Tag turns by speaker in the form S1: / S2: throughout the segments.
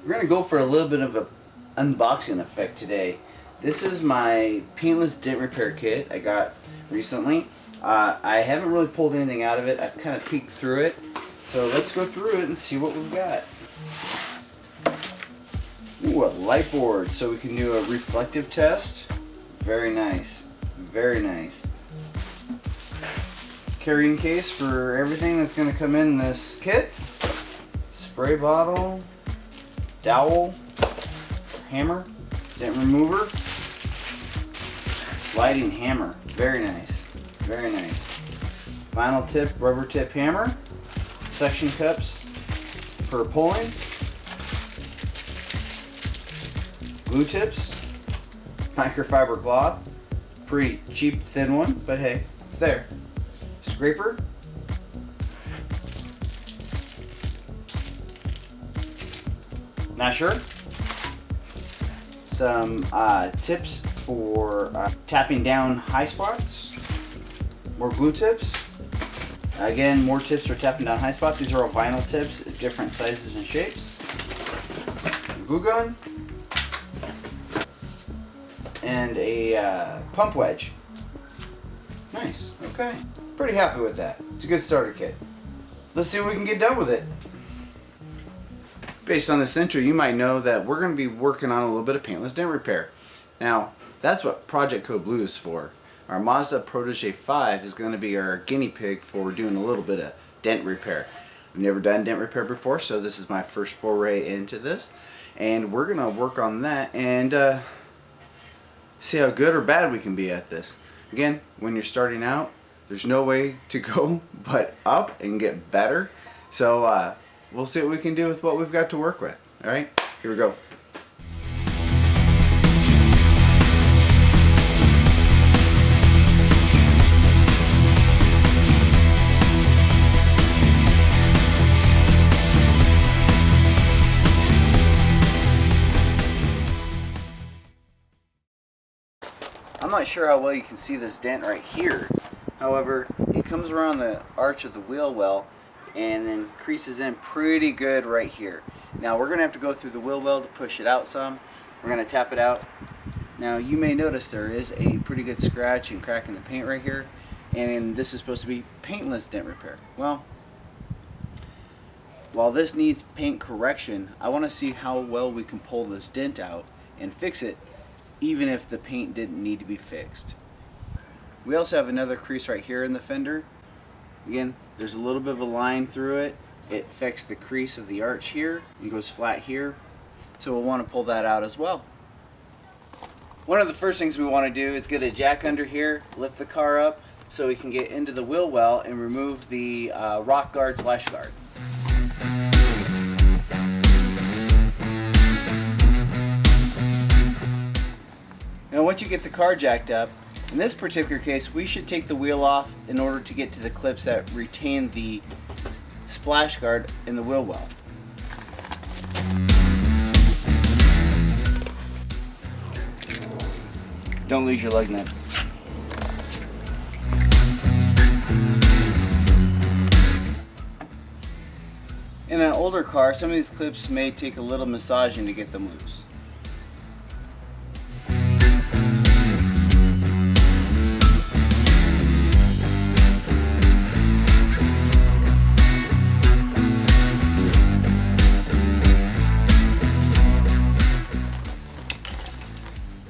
S1: We're going to go for a little bit of an unboxing effect today. This is my Paintless Dent Repair kit I got recently. I haven't really pulled anything out of it. I've kind of peeked through it. So let's go through it and see what we've got. Ooh, a light board so we can do a reflective test. Very nice. Very nice. Carrying case for everything that's going to come in this kit. Spray bottle. Dowel. Hammer. Dent remover. Sliding hammer. Very nice. Very nice. Vinyl tip, rubber tip hammer. Suction cups for pulling. Glue tips. Microfiber cloth. Pretty cheap, thin one, but hey, it's there. Scraper. Not sure. Some tips for tapping down high spots. More glue tips. Again, more tips for tapping down high spots. These are all vinyl tips, different sizes and shapes. Glue gun. And a pump wedge. Nice. Okay. Pretty happy with that. It's a good starter kit. Let's see what we can get done with it. Based on this intro, you might know that we're going to be working on a little bit of paintless dent repair. Now, that's what Project Code Blue is for. Our Mazda Protege 5 is going to be our guinea pig for doing a little bit of dent repair. I've never done dent repair before, so this is my first foray into this. And we're going to work on that and see how good or bad we can be at this. Again, when you're starting out, there's no way to go but up and get better. So we'll see what we can do with what we've got to work with. Alright, here we go. I'm not sure how well you can see this dent right here. However, it comes around the arch of the wheel well and then creases in pretty good right here. Now we're going to have to go through the wheel well to push it out some. We're going to tap it out. Now you may notice there is a pretty good scratch and crack in the paint right here, and this is supposed to be paintless dent repair. Well, while this needs paint correction, I want to see how well we can pull this dent out and fix it even if the paint didn't need to be fixed. We also have another crease right here in the fender. Again, there's a little bit of a line through it. It affects the crease of the arch here and goes flat here. So we'll want to pull that out as well. One of the first things we want to do is get a jack under here, lift the car up so we can get into the wheel well and remove the rock guard splash guard. Now once you get the car jacked up, in this particular case we should take the wheel off in order to get to the clips that retain the splash guard in the wheel well. Don't lose your lug nuts. In an older car, some of these clips may take a little massaging to get them loose.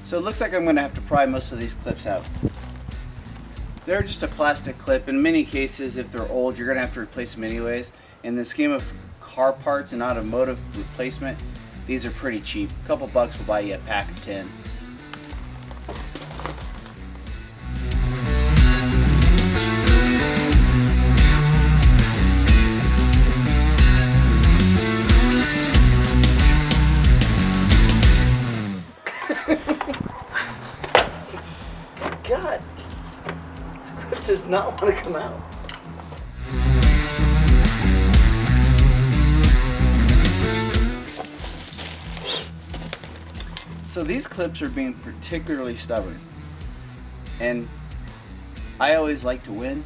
S1: So it looks like I'm going to have to pry most of these clips out. They're just a plastic clip. In many cases, if they're old, you're going to have to replace them anyways. In the scheme of car parts and automotive replacement, these are pretty cheap. A couple bucks will buy you a pack of 10. God, it does not want to come out. So these clips are being particularly stubborn, and I always like to win.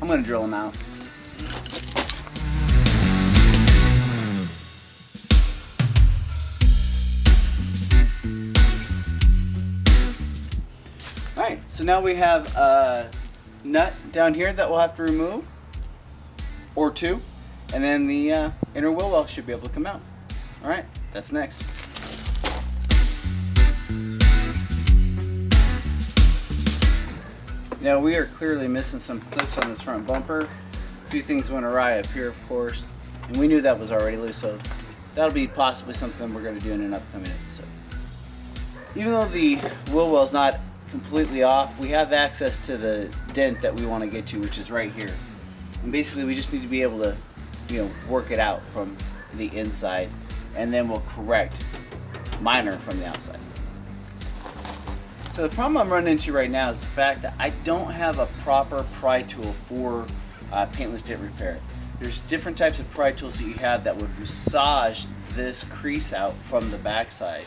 S1: I'm going to drill them out. So now we have a nut down here that we'll have to remove, or two, and then the inner wheel well should be able to come out. All right, that's next. Now we are clearly missing some clips on this front bumper. A few things went awry up here, of course, and we knew that was already loose, so that'll be possibly something we're going to do in an upcoming episode. Even though the wheel well is not completely off, we have access to the dent that we want to get to, which is right here. And basically we just need to be able to, work it out from the inside, and then we'll correct minor from the outside. So the problem I'm running into right now is the fact that I don't have a proper pry tool for paintless dent repair. There's different types of pry tools that you have that would massage this crease out from the backside.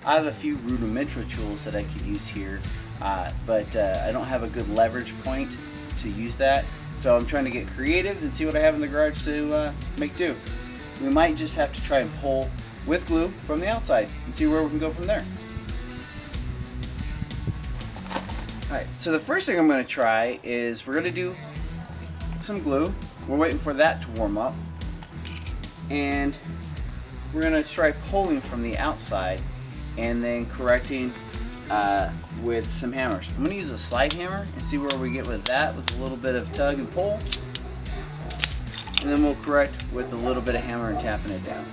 S1: I have a few rudimentary tools that I could use here, but I don't have a good leverage point to use that. So I'm trying to get creative and see what I have in the garage to make do. We might just have to try and pull with glue from the outside and see where we can go from there. Alright, so the first thing I'm going to try is we're going to do some glue. We're waiting for that to warm up. And we're going to try pulling from the outside and then correcting with some hammers. I'm going to use a slide hammer and see where we get with that, with a little bit of tug and pull. And then we'll correct with a little bit of hammer and tapping it down.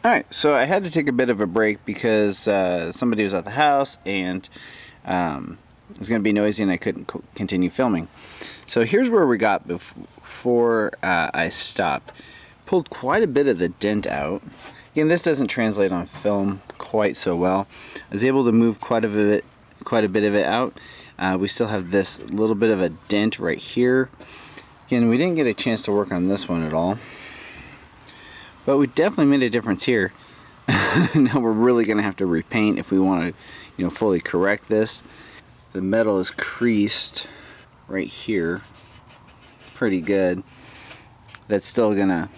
S1: Alright, so I had to take a bit of a break because somebody was at the house and it was going to be noisy and I couldn't continue filming. So here's where we got before I stopped. Pulled quite a bit of the dent out. Again, this doesn't translate on film quite so well. I was able to move quite a bit of it out. We still have this little bit of a dent right here. Again, we didn't get a chance to work on this one at all. But we definitely made a difference here. Now we're really going to have to repaint if we want to, fully correct this. The metal is creased right here pretty good. That's still going to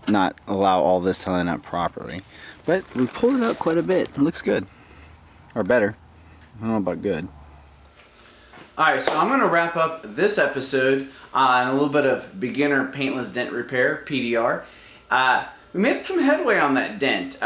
S1: not allow all this to line up properly. But we pulled it out quite a bit. It looks good. Or better. I don't know about good. Alright, so I'm going to wrap up this episode on a little bit of beginner paintless dent repair, PDR. We made some headway on that dent.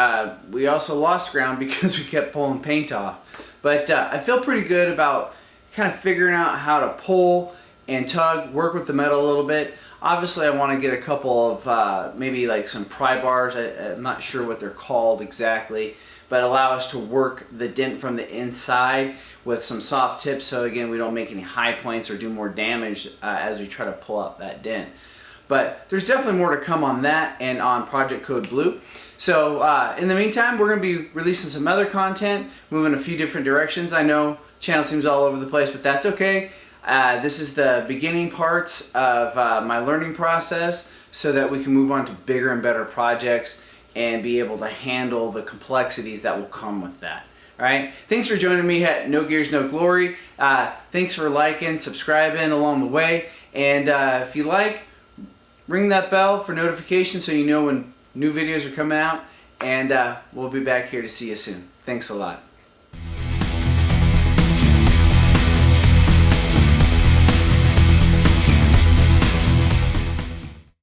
S1: We also lost ground because we kept pulling paint off. But I feel pretty good about kind of figuring out how to pull and tug, work with the metal a little bit. Obviously I want to get a couple of maybe like some pry bars. I'm not sure what they're called exactly, but allow us to work the dent from the inside with some soft tips, so again we don't make any high points or do more damage as we try to pull out that dent. But there's definitely more to come on that and on Project Code Blue. So in the meantime, we're going to be releasing some other content, moving a few different directions. I know channel seems all over the place, but that's okay. This is the beginning parts of my learning process so that we can move on to bigger and better projects and be able to handle the complexities that will come with that. All right. Thanks for joining me at No Gears, No Glory. Thanks for liking, subscribing along the way. And if you like, ring that bell for notifications so you know when new videos are coming out. And we'll be back here to see you soon. Thanks a lot.